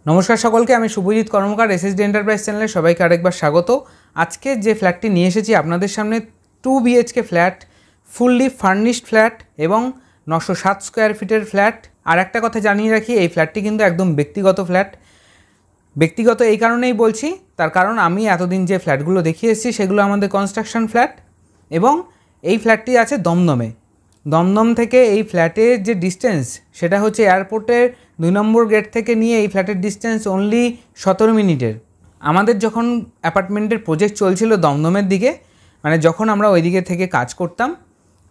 নমস্কার সকলকে, আমি শুভজিৎ কর্মকার, এসএসডি এন্টারপ্রাইজ চ্যানেলে সবাইকে আরেকবার স্বাগত। আজকে যে ফ্ল্যাটটি নিয়ে এসেছি আপনাদের সামনে 2 BHK flat, fully furnished flat এবং 907 স্কোয়ার ফিটের ফ্ল্যাট। আর একটা কথা জানিয়ে রাখি, এই ফ্ল্যাটটি কিন্তু একদম ব্যক্তিগত ফ্ল্যাট। ব্যক্তিগত এই কারণেই বলছি, তার কারণ আমি এতদিন যে ফ্ল্যাটগুলো দেখিয়ে এসেছি সেগুলো আমাদের কনস্ট্রাকশন ফ্ল্যাট, এবং এই ফ্ল্যাটটি আছে দমদমে। দমদম থেকে এই ফ্ল্যাটের যে ডিস্টেন্স সেটা হচ্ছে এয়ারপোর্টের 2 নম্বর গেট থেকে নিয়ে এই ফ্ল্যাটের ডিস্টেন্স অনলি 17 মিনিটের। আমাদের যখন অ্যাপার্টমেন্টের প্রজেক্ট চলছিল দমদমের দিকে, মানে যখন আমরা ওই দিকে থেকে কাজ করতাম,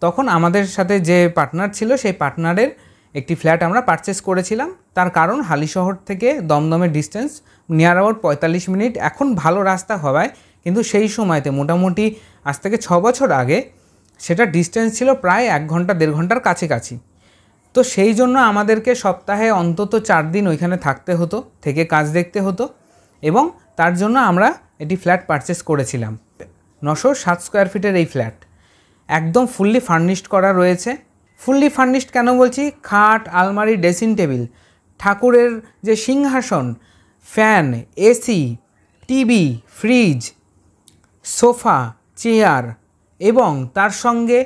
তখন আমাদের সাথে যে পার্টনার ছিল সেই পার্টনারের একটি ফ্ল্যাট আমরা পারচেস করেছিলাম। তার কারণ হালিশহর থেকে দমদমের ডিস্টেন্স নিয়ার অ্যাবাউট 45 মিনিট। এখন ভালো রাস্তা হওয়ায়, কিন্তু সেই সময়তে মোটামুটি আজ থেকে 6 বছর আগে সেটা ডিস্টেন্স ছিল প্রায় 1 ঘন্টা 1.5 ঘন্টার কাছাকাছি। তো সেই জন্য আমাদেরকে সপ্তাহে অন্তত 4 দিন ওইখানে থাকতে হতো, থেকে কাজ দেখতে হতো, এবং তার জন্য আমরা এটি ফ্ল্যাট পারচেস করেছিলাম। 907 স্কোয়ার ফিটের এই ফ্ল্যাট একদম ফুললি ফার্নিশড করা রয়েছে। ফুললি ফার্নিশড কেন বলছি? খাট, আলমারি, ড্রেসিং টেবিল, ঠাকুরের যে সিংহাসন, fan, AC, TV, fridge, sofa, chair, এবং তার সঙ্গে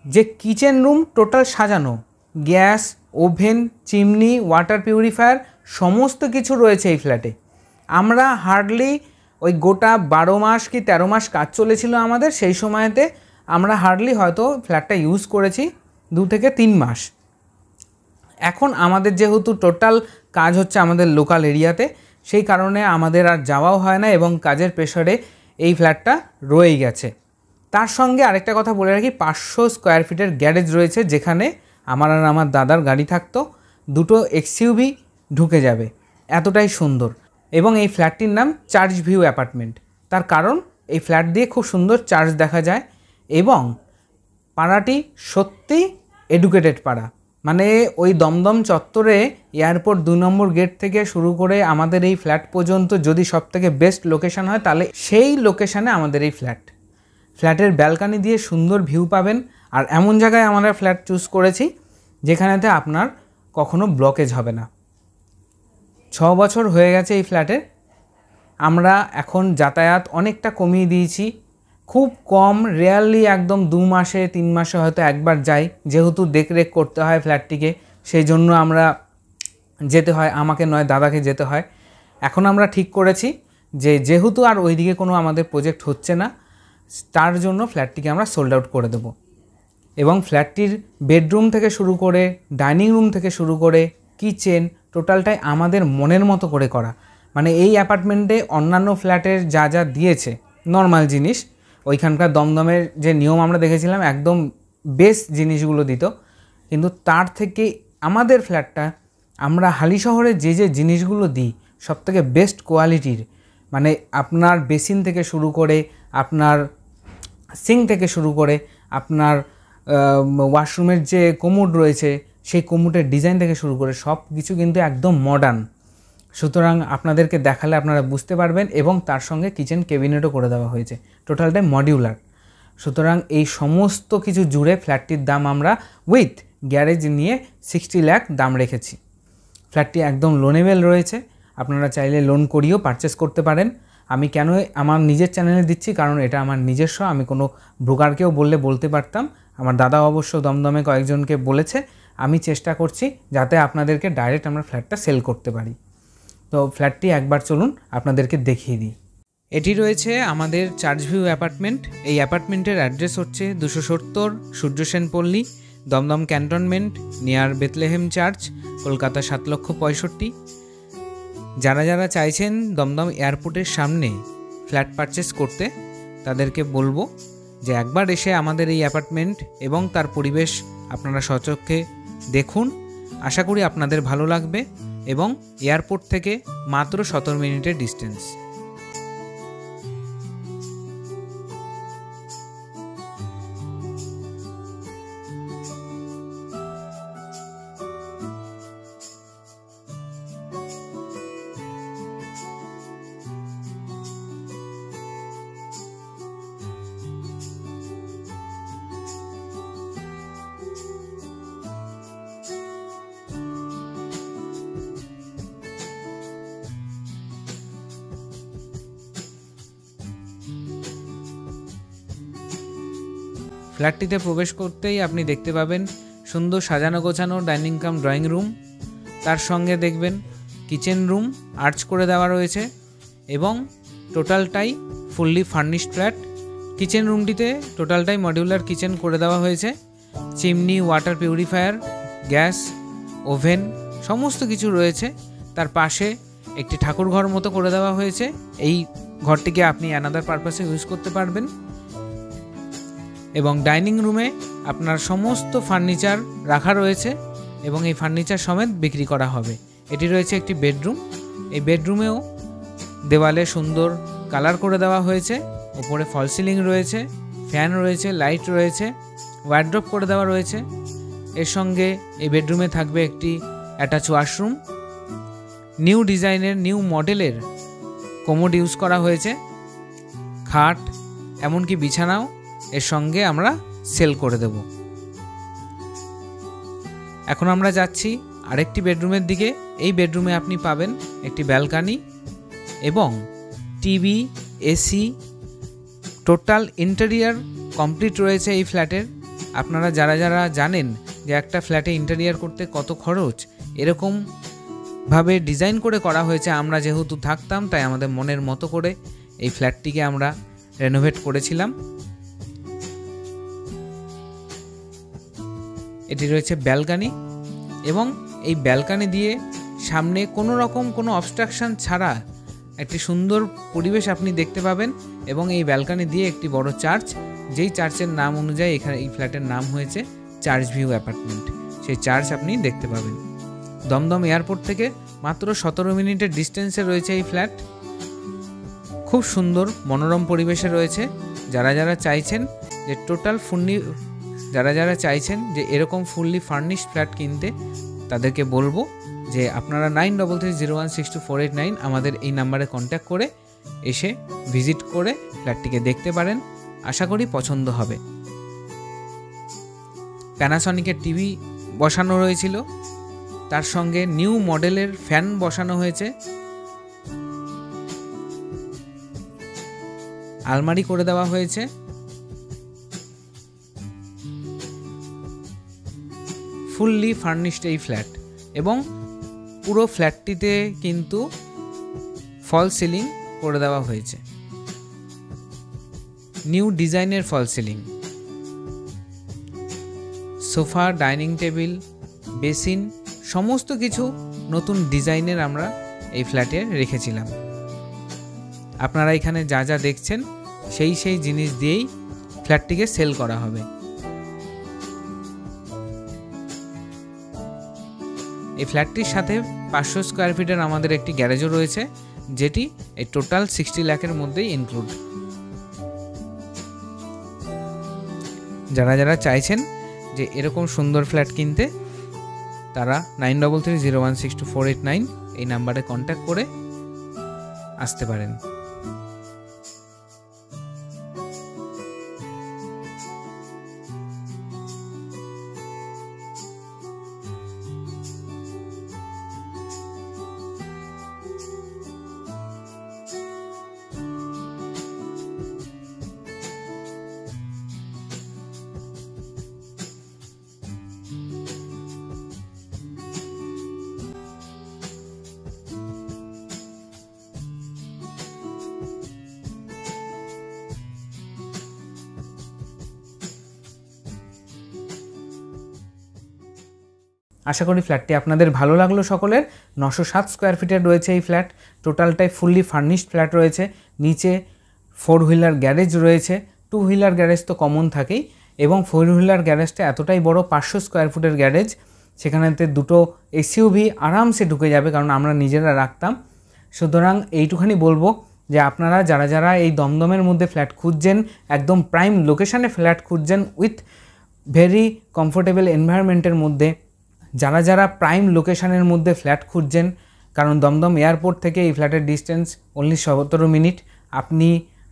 যে কিচেন রুম টোটাল সাজানো, gas, oven, chimney, water purifier সমস্ত কিছু রয়েছে এই ফ্ল্যাটে। আমরা হার্ডলি ওই গোটা 12 মাস কি 13 মাস কাজ চলেছিল আমাদের, সেই সময়তে আমরা হার্ডলি হয়তো ফ্ল্যাটটা ইউজ করেছি 2 থেকে 3 মাস। এখন আমাদের যেহেতু টোটাল কাজ হচ্ছে আমাদের লোকাল এরিয়াতে, সেই কারণে আমাদের আর যাওয়াও হয় না এবং কাজের প্রেশারে এই ফ্ল্যাটটা রয়েই গেছে। তার সঙ্গে আরেকটা কথা বলে রাখি, 500 স্কোয়ার ফিটের গ্যারেজ রয়েছে, যেখানে আমার আর আমার দাদার গাড়ি থাকতো, 2টো এক্সইউভি ঢুকে যাবে, এতটাই সুন্দর। এবং এই ফ্ল্যাটটির নাম চার্চ ভিউ অ্যাপার্টমেন্ট। তার কারণ এই ফ্ল্যাট দিয়ে খুব সুন্দর চার্চ দেখা যায়, এবং পাড়াটি সত্যি এডুকেটেড পাড়া। মানে ওই দমদম চত্বরে এয়ারপোর্ট 2 নম্বর গেট থেকে শুরু করে আমাদের এই ফ্ল্যাট পর্যন্ত যদি সবথেকে বেস্ট লোকেশন হয়, তাহলে সেই লোকেশানে আমাদের এই ফ্ল্যাটের ব্যালকানি দিয়ে সুন্দর ভিউ পাবেন। আর এমন জায়গায় আমরা ফ্ল্যাট চুজ করেছি যেখানেতে আপনার কখনো ব্লকেজ হবে না। 6 বছর হয়ে গেছে এই ফ্ল্যাটের। আমরা এখন যাতায়াত অনেকটা কমিয়ে দিয়েছি, খুব কম, রেয়ারলি একদম 2 মাসে 3 মাসে হয়তো একবার যাই, যেহেতু দেখরেখ করতে হয় ফ্ল্যাটটিকে, সেই জন্য আমরা যেতে হয়, আমাকে নয় দাদাকে যেতে হয়। এখন আমরা ঠিক করেছি যে যেহেতু আর ওইদিকে কোনো আমাদের প্রজেক্ট হচ্ছে না, তার জন্য ফ্ল্যাটটিকে আমরা সোল্ড আউট করে দেব। এবং ফ্ল্যাটটির বেডরুম থেকে শুরু করে, ডাইনিং রুম থেকে শুরু করে, কিচেন টোটালটাই আমাদের মনের মতো করে করা। মানে এই অ্যাপার্টমেন্টে অন্যান্য ফ্ল্যাটের যা যা দিয়েছে নর্মাল জিনিস, ওইখানকার দমদমের যে নিয়ম আমরা দেখেছিলাম একদম বেস্ট জিনিসগুলো দিত, কিন্তু তার থেকে আমাদের ফ্ল্যাটটা আমরা হালিশহরে যে যে জিনিসগুলো দিই সবথেকে বেস্ট কোয়ালিটির। মানে আপনার বেসিন থেকে শুরু করে, আপনার সিঙ্ক থেকে শুরু করে, আপনার ওয়াশরুমের যে কোমোড রয়েছে সেই কোমোডের ডিজাইন থেকে শুরু করে সব কিছু কিন্তু একদম মডার্ন। সুতরাং আপনাদেরকে দেখালে আপনারা বুঝতে পারবেন, এবং তার সঙ্গে কিচেন ক্যাবিনেটও করে দেওয়া হয়েছে, টোটালটাই মডিউলার। সুতরাং এই সমস্ত কিছু জুড়ে ফ্ল্যাটটির দাম আমরা উইথ গ্যারেজ নিয়ে 60 লাখ দাম রেখেছি। ফ্ল্যাটটি একদম লোনেবেল রয়েছে, আপনারা চাইলে লোন করিয়েও পারচেস করতে পারেন। আমি কেন আমার নিজের চ্যানেলে দিচ্ছি, কারণ এটা আমার নিজস্ব, আমি কোনো ব্রোকারকেও বলতে পারতাম। আমার দাদা অবশ্য দমদমে কয়েকজনকে বলেছে। আমি চেষ্টা করছি যাতে আপনাদেরকে ডাইরেক্ট আমরা ফ্ল্যাটটা সেল করতে পারি। তো ফ্ল্যাটটি একবার চলুন আপনাদেরকে দেখিয়ে দিই। এটি রয়েছে আমাদের চার্চ ভিউ অ্যাপার্টমেন্ট। এই অ্যাপার্টমেন্টের অ্যাড্রেস হচ্ছে 270 সূর্য সেন পল্লী, Dumdum cantonment, near Bethlehem church, Kolkata 7,65,000। যারা যারা চাইছেন দমদম এয়ারপোর্টের সামনে ফ্ল্যাট পারচেস করতে, তাদেরকে বলবো যে একবার এসে আমাদের এই অ্যাপার্টমেন্ট এবং তার পরিবেশ আপনারা সচক্ষে দেখুন। আশা করি আপনাদের ভালো লাগবে, এবং এয়ারপোর্ট থেকে মাত্র 17 মিনিটের ডিস্টেন্স। ফ্ল্যাটটিতে প্রবেশ করতেই আপনি দেখতে পাবেন সুন্দর সাজানো গোছানো ডাইনিং কাম ড্রয়িং রুম, তার সঙ্গে দেখবেন কিচেন রুম আর্চ করে দেওয়া রয়েছে এবং টোটালটাই ফুললি ফার্নিশড ফ্ল্যাট। কিচেন রুমটিতে টোটালটাই মডিউলার কিচেন করে দেওয়া হয়েছে, chimney, water purifier, gas, oven সমস্ত কিছু রয়েছে। তার পাশে একটি ঠাকুর ঘর মতো করে দেওয়া হয়েছে, এই ঘরটিকে আপনি অ্যানাদার পারপাসে ইউজ করতে পারবেন। এবং ডাইনিং রুমে আপনার সমস্ত ফার্নিচার রাখা রয়েছে এবং এই ফার্নিচার সমেত বিক্রি করা হবে। এটি রয়েছে একটি বেডরুম, এই বেডরুমেও দেওয়ালে সুন্দর কালার করে দেওয়া হয়েছে, উপরে ফল সিলিং রয়েছে, ফ্যান রয়েছে, লাইট রয়েছে, ওয়ার্ড্রপ করে দেওয়া রয়েছে। এর সঙ্গে এই বেডরুমে থাকবে একটি অ্যাটাচ ওয়াশরুম, নিউ ডিজাইনের নিউ মডেলের কোমোড ইউজ করা হয়েছে, খাট এমনকি বিছানাও এর সঙ্গে আমরা সেল করে দেব। এখন আমরা যাচ্ছি আরেকটি বেডরুমের দিকে। এই বেডরুমে আপনি পাবেন একটি ব্যালকানি এবং TV, AC, total interior complete রয়েছে এই ফ্ল্যাটের। আপনারা যারা যারা জানেন যে একটা ফ্ল্যাটে ইন্টেরিয়ার করতে কত খরচ, এরকমভাবে ডিজাইন করে করা হয়েছে। আমরা যেহেতু থাকতাম তাই আমাদের মনের মতো করে এই ফ্ল্যাটটিকে আমরা রেনোভেট করেছিলাম। এটি রয়েছে ব্যালকানি এবং এই ব্যালকানি দিয়ে সামনে কোনো রকম কোনো অবস্ট্রাকশন ছাড়া একটি সুন্দর পরিবেশ আপনি দেখতে পাবেন। এবং এই ব্যালকানি দিয়ে একটি বড় চার্চ, যেই চার্চের নাম অনুযায়ী এখানে এই ফ্ল্যাটের নাম হয়েছে চার্চ ভিউ অ্যাপার্টমেন্ট, সেই চার্চ আপনি দেখতে পাবেন। দমদম এয়ারপোর্ট থেকে মাত্র 17 মিনিটের ডিস্টেন্সে রয়েছে এই ফ্ল্যাট। খুব সুন্দর মনোরম পরিবেশে রয়েছে। যারা যারা চাইছেন যে এরকম ফুললি ফার্নিশড ফ্ল্যাট কিনতে, তাদেরকে বলবো যে আপনারা 9330162489 আমাদের এই নাম্বারে কন্ট্যাক্ট করে এসে ভিজিট করে ফ্ল্যাটটিকে দেখতে পারেন। আশা করি পছন্দ হবে। প্যানাসনিকের টিভি বসানো রয়েছিল, তার সঙ্গে নিউ মডেলের ফ্যান বসানো হয়েছে, আলমারি করে দেওয়া হয়েছে। ফুললি ফার্নিশড এই ফ্ল্যাট এবং পুরো ফ্ল্যাটটিতে কিন্তু ফল সিলিং করে দেওয়া হয়েছে, নিউ ডিজাইনের fall ceiling. Sofa, dining table, basin সমস্ত কিছু নতুন ডিজাইনের আমরা এই ফ্ল্যাটে রেখেছিলাম। আপনারা এখানে যা যা দেখছেন সেই জিনিস দিয়েই ফ্ল্যাটটিকে সেল করা হবে। এই ফ্ল্যাটটির সাথে 500 স্কোয়ার ফিটের আমাদের একটি গ্যারেজও রয়েছে, যেটি এই টোটাল 60 লাখের মধ্যেই ইনক্লুড। যারা যারা চাইছেন যে এরকম সুন্দর ফ্ল্যাট কিনতে, তারা 9330162489 এই নাম্বারে কন্ট্যাক্ট করে আসতে পারেন। আশা করি ফ্ল্যাটটি আপনাদের ভালো লাগলো সকলের। 907 স্কোয়ার ফিটের রয়েছে এই ফ্ল্যাট, টোটালটাই ফুললি ফার্নিশড ফ্ল্যাট রয়েছে। নিচে 4 হুইলার গ্যারেজ রয়েছে, 2 হুইলার গ্যারেজ তো কমন থাকেই, এবং 4 হুইলার গ্যারেজটা এতটাই বড়, 500 স্কোয়ার ফুটের গ্যারেজ, সেখানেতে দুটো এসইউভি আরামসে ঢুকে যাবে, কারণ আমরা নিজেরা রাখতাম। সুতরাং এইটুখানি বলবো যে আপনারা যারা যারা এই দমদমের মধ্যে ফ্ল্যাট খুঁজছেন, একদম প্রাইম লোকেশানে ফ্ল্যাট খুঁজছেন উইথ ভেরি কমফোর্টেবল এনভায়রনমেন্টের মধ্যে, যারা যারা প্রাইম লোকেশানের মধ্যে ফ্ল্যাট খুঁজছেন, কারণ দমদম এয়ারপোর্ট থেকে এই ফ্ল্যাটের ডিস্টেন্স অনলি 17 মিনিট। আপনি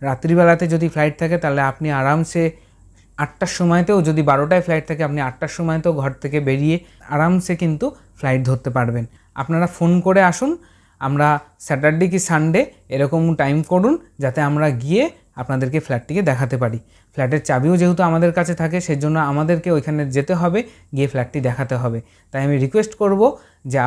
রাত্রিবেলাতে যদি ফ্লাইট থাকে তাহলে আপনি আরামসে 8টার সময়তেও, যদি 12টায় ফ্লাইট থাকে আপনি 8টার সময়তেও ঘর থেকে বেরিয়ে আরামসে কিন্তু ফ্লাইট ধরতে পারবেন। আপনারা ফোন করে আসুন, আমরা স্যাটারডে কি সানডে এরকম টাইম করুন যাতে আমরা গিয়ে আপনাদেরকে ফ্ল্যাটটিকে দেখাতে পারি। ফ্ল্যাটের চাবিও যেহেতু আমাদের কাছে থাকে, সেজন্য আমাদেরকে ওইখানে যেতে হবে, গিয়ে ফ্ল্যাটটি দেখাতে হবে। তাই আমি রিকোয়েস্ট করব যে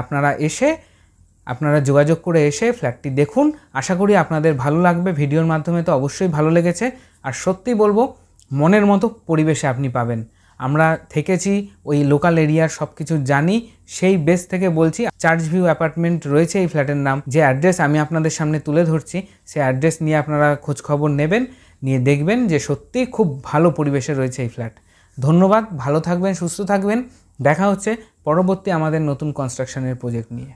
আপনারা যোগাযোগ করে এসে ফ্ল্যাটটি দেখুন। আশা করি আপনাদের ভালো লাগবে। ভিডিওর মাধ্যমে তো অবশ্যই ভালো লেগেছে, আর সত্যি বলবো মনের মতো পরিবেশে আপনি পাবেন। আমরা থেকেছি ওই লোকাল এরিয়ার সব কিছু জানি, সেই বেস থেকে বলছি। চার্চ ভিউ অ্যাপার্টমেন্ট রয়েছে এই ফ্ল্যাটের নাম। যে অ্যাড্রেস আমি আপনাদের সামনে তুলে ধরছি, সেই অ্যাড্রেস নিয়ে আপনারা খোঁজখবর নেবেন, নিয়ে দেখবেন যে সত্যিই খুব ভালো পরিবেশে রয়েছে এই ফ্ল্যাট। ধন্যবাদ, ভালো থাকবেন, সুস্থ থাকবেন। দেখা হচ্ছে পরবর্তী আমাদের নতুন কনস্ট্রাকশনের প্রজেক্ট নিয়ে।